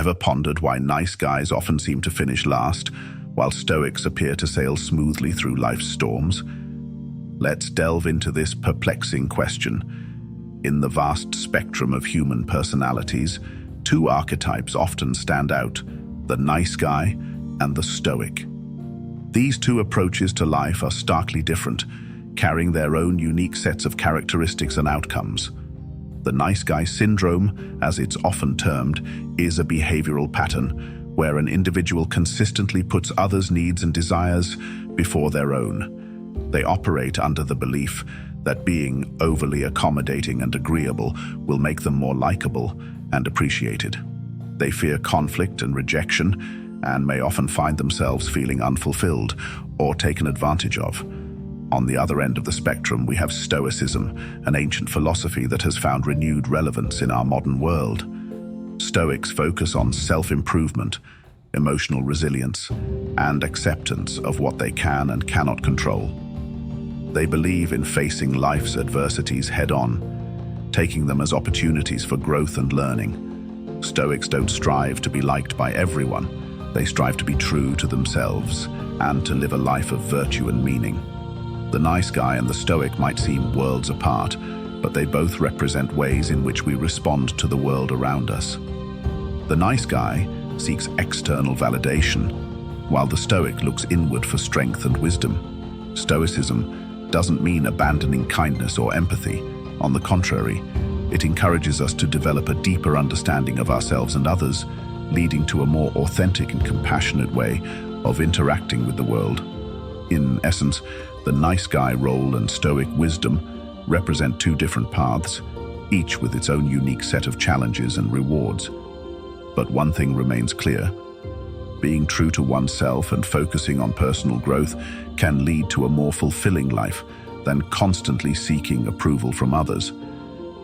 Ever pondered why nice guys often seem to finish last, while Stoics appear to sail smoothly through life's storms? Let's delve into this perplexing question. In the vast spectrum of human personalities, two archetypes often stand out: the nice guy and the Stoic. These two approaches to life are starkly different, carrying their own unique sets of characteristics and outcomes. The nice guy syndrome, as it's often termed, is a behavioral pattern where an individual consistently puts others' needs and desires before their own. They operate under the belief that being overly accommodating and agreeable will make them more likable and appreciated. They fear conflict and rejection and may often find themselves feeling unfulfilled or taken advantage of. On the other end of the spectrum, we have Stoicism, an ancient philosophy that has found renewed relevance in our modern world. Stoics focus on self-improvement, emotional resilience, and acceptance of what they can and cannot control. They believe in facing life's adversities head-on, taking them as opportunities for growth and learning. Stoics don't strive to be liked by everyone. They strive to be true to themselves and to live a life of virtue and meaning. The nice guy and the Stoic might seem worlds apart, but they both represent ways in which we respond to the world around us. The nice guy seeks external validation, while the Stoic looks inward for strength and wisdom. Stoicism doesn't mean abandoning kindness or empathy. On the contrary, it encourages us to develop a deeper understanding of ourselves and others, leading to a more authentic and compassionate way of interacting with the world. In essence, the nice guy role and Stoic wisdom represent two different paths, each with its own unique set of challenges and rewards. But one thing remains clear: being true to oneself and focusing on personal growth can lead to a more fulfilling life than constantly seeking approval from others.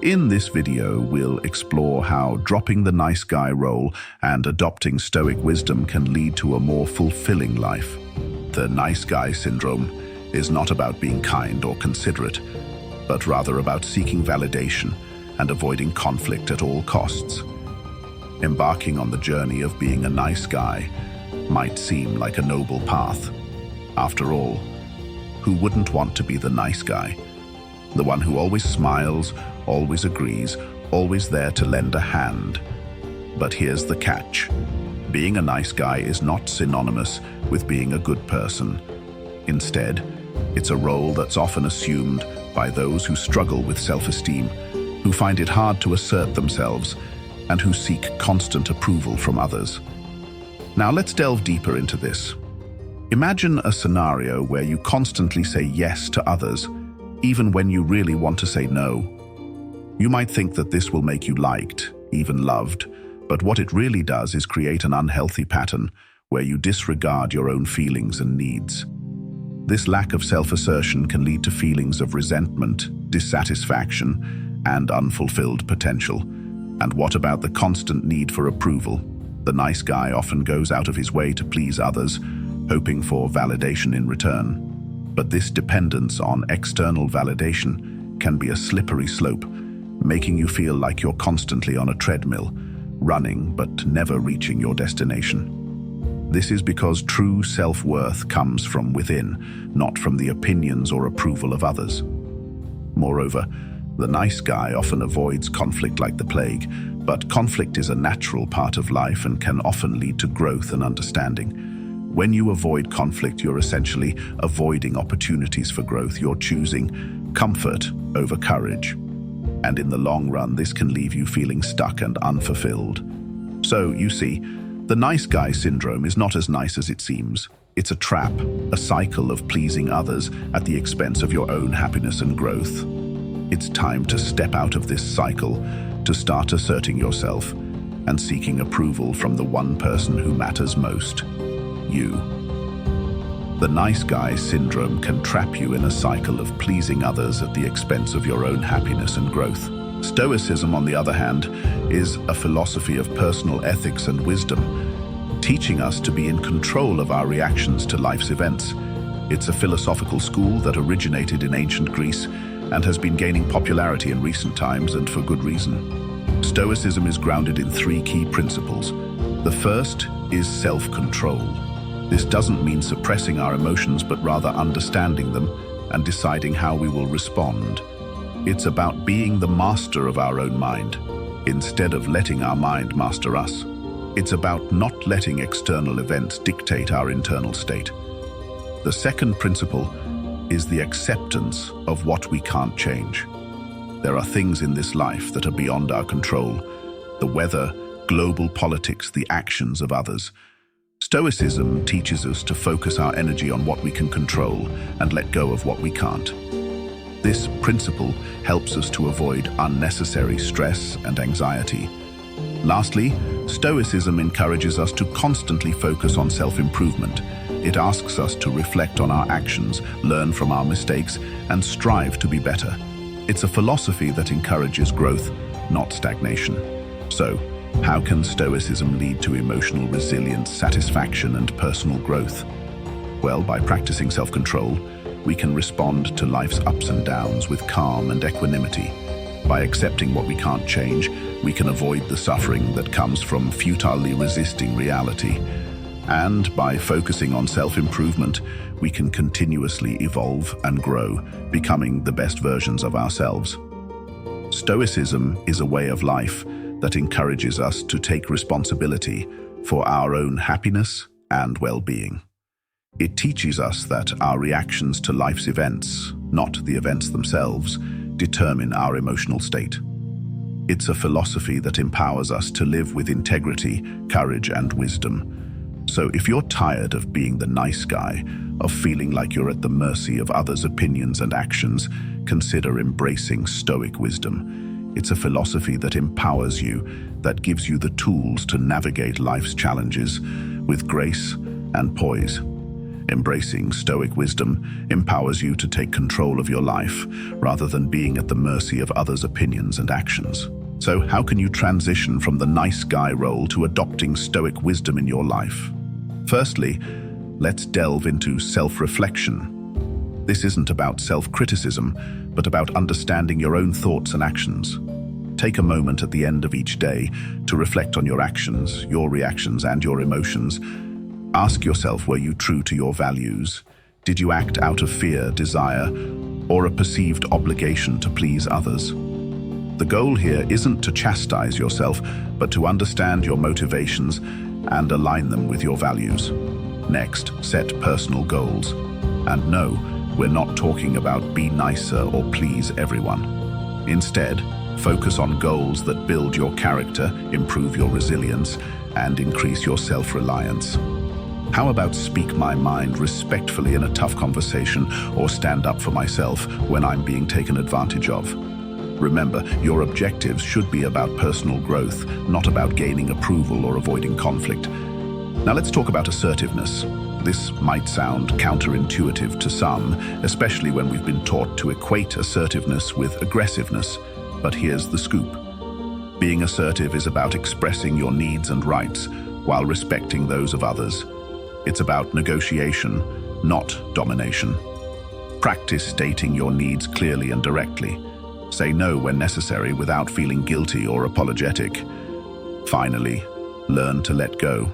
In this video, we'll explore how dropping the nice guy role and adopting Stoic wisdom can lead to a more fulfilling life. The nice guy syndrome is not about being kind or considerate, but rather about seeking validation and avoiding conflict at all costs. Embarking on the journey of being a nice guy might seem like a noble path. After all, who wouldn't want to be the nice guy? The one who always smiles, always agrees, always there to lend a hand. But here's the catch. Being a nice guy is not synonymous with being a good person. Instead, it's a role that's often assumed by those who struggle with self-esteem, who find it hard to assert themselves, and who seek constant approval from others. Now let's delve deeper into this. Imagine a scenario where you constantly say yes to others, even when you really want to say no. You might think that this will make you liked, even loved, but what it really does is create an unhealthy pattern where you disregard your own feelings and needs. This lack of self-assertion can lead to feelings of resentment, dissatisfaction, and unfulfilled potential. And what about the constant need for approval? The nice guy often goes out of his way to please others, hoping for validation in return. But this dependence on external validation can be a slippery slope, making you feel like you're constantly on a treadmill, running but never reaching your destination. This is because true self-worth comes from within, not from the opinions or approval of others. Moreover, the nice guy often avoids conflict like the plague, but conflict is a natural part of life and can often lead to growth and understanding. When you avoid conflict, you're essentially avoiding opportunities for growth. You're choosing comfort over courage. And in the long run, this can leave you feeling stuck and unfulfilled. So, you see, the nice guy syndrome is not as nice as it seems. It's a trap, a cycle of pleasing others at the expense of your own happiness and growth. It's time to step out of this cycle, to start asserting yourself and seeking approval from the one person who matters most: you. The nice guy syndrome can trap you in a cycle of pleasing others at the expense of your own happiness and growth. Stoicism, on the other hand, is a philosophy of personal ethics and wisdom, teaching us to be in control of our reactions to life's events. It's a philosophical school that originated in ancient Greece and has been gaining popularity in recent times, and for good reason. Stoicism is grounded in three key principles: The first is self-control. This doesn't mean suppressing our emotions, but rather understanding them and deciding how we will respond. It's about being the master of our own mind, instead of letting our mind master us. It's about not letting external events dictate our internal state. The second principle is the acceptance of what we can't change. There are things in this life that are beyond our control: the weather, global politics, the actions of others. Stoicism teaches us to focus our energy on what we can control and let go of what we can't. This principle helps us to avoid unnecessary stress and anxiety. Lastly, Stoicism encourages us to constantly focus on self-improvement. It asks us to reflect on our actions, learn from our mistakes, and strive to be better. It's a philosophy that encourages growth, not stagnation. So, how can Stoicism lead to emotional resilience, satisfaction, and personal growth? Well, by practicing self-control, we can respond to life's ups and downs with calm and equanimity. By accepting what we can't change, we can avoid the suffering that comes from futilely resisting reality. And by focusing on self-improvement, we can continuously evolve and grow, becoming the best versions of ourselves. Stoicism is a way of life that encourages us to take responsibility for our own happiness and well-being. It teaches us that our reactions to life's events, not the events themselves, determine our emotional state. It's a philosophy that empowers us to live with integrity, courage, and wisdom. So if you're tired of being the nice guy, of feeling like you're at the mercy of others' opinions and actions, consider embracing Stoic Wisdom. It's a philosophy that empowers you, that gives you the tools to navigate life's challenges with grace and poise. Embracing Stoic Wisdom empowers you to take control of your life, rather than being at the mercy of others' opinions and actions. So how can you transition from the nice guy role to adopting Stoic Wisdom in your life? Firstly, let's delve into self-reflection. This isn't about self-criticism, but about understanding your own thoughts and actions. Take a moment at the end of each day to reflect on your actions, your reactions, and your emotions. Ask yourself, were you true to your values? Did you act out of fear, desire, or a perceived obligation to please others? The goal here isn't to chastise yourself, but to understand your motivations and align them with your values. Next, set personal goals. And no, we're not talking about be nicer or please everyone. Instead, focus on goals that build your character, improve your resilience, and increase your self-reliance. How about speak my mind respectfully in a tough conversation, or stand up for myself when I'm being taken advantage of? Remember, your objectives should be about personal growth, not about gaining approval or avoiding conflict. Now let's talk about assertiveness. This might sound counterintuitive to some, especially when we've been taught to equate assertiveness with aggressiveness. But here's the scoop. Being assertive is about expressing your needs and rights while respecting those of others. It's about negotiation, not domination. Practice stating your needs clearly and directly. Say no when necessary without feeling guilty or apologetic. Finally, learn to let go.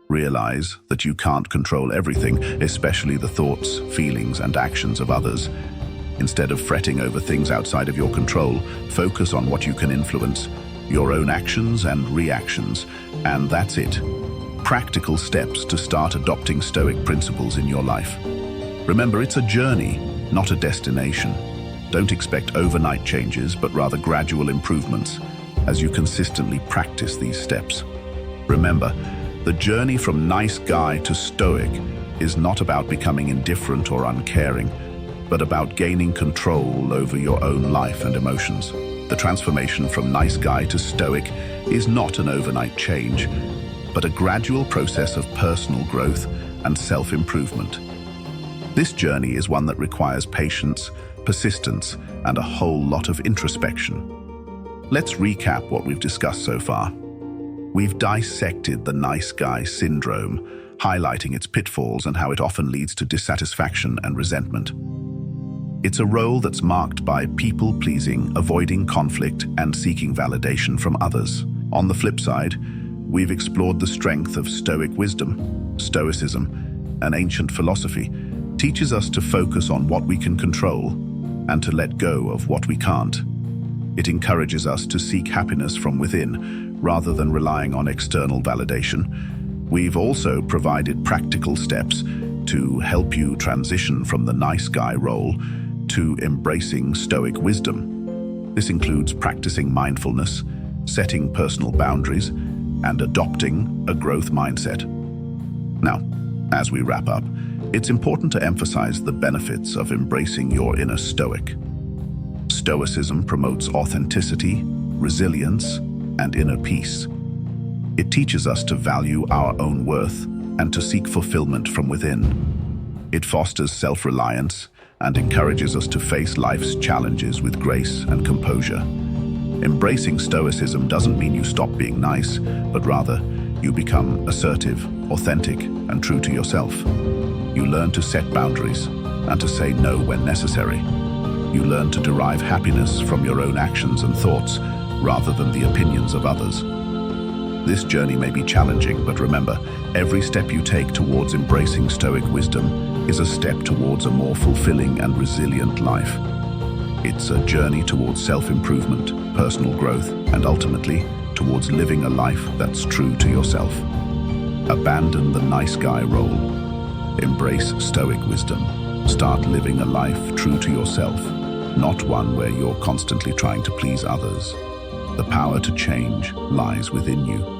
Realize that you can't control everything, especially the thoughts, feelings, and actions of others. Instead of fretting over things outside of your control, focus on what you can influence, your own actions and reactions, and that's it. Practical steps to start adopting Stoic principles in your life. Remember, it's a journey, not a destination. Don't expect overnight changes, but rather gradual improvements as you consistently practice these steps. Remember, the journey from nice guy to Stoic is not about becoming indifferent or uncaring, but about gaining control over your own life and emotions. The transformation from nice guy to Stoic is not an overnight change, but a gradual process of personal growth and self-improvement. This journey is one that requires patience, persistence, and a whole lot of introspection. Let's recap what we've discussed so far. We've dissected the nice guy syndrome, highlighting its pitfalls and how it often leads to dissatisfaction and resentment. It's a role that's marked by people-pleasing, avoiding conflict, and seeking validation from others. On the flip side, we've explored the strength of Stoic wisdom. Stoicism, an ancient philosophy, teaches us to focus on what we can control and to let go of what we can't. It encourages us to seek happiness from within, rather than relying on external validation. We've also provided practical steps to help you transition from the nice guy role to embracing Stoic wisdom. This includes practicing mindfulness, setting personal boundaries, and adopting a growth mindset. Now, as we wrap up, it's important to emphasize the benefits of embracing your inner Stoic. Stoicism promotes authenticity, resilience, and inner peace. It teaches us to value our own worth and to seek fulfillment from within. It fosters self-reliance and encourages us to face life's challenges with grace and composure. Embracing Stoicism doesn't mean you stop being nice, but rather you become assertive, authentic, and true to yourself. You learn to set boundaries and to say no when necessary. You learn to derive happiness from your own actions and thoughts rather than the opinions of others. This journey may be challenging, but remember, every step you take towards embracing Stoic wisdom is a step towards a more fulfilling and resilient life. It's a journey towards self-improvement, personal growth, and ultimately, towards living a life that's true to yourself. Abandon the nice guy role. Embrace Stoic wisdom. Start living a life true to yourself, not one where you're constantly trying to please others. The power to change lies within you.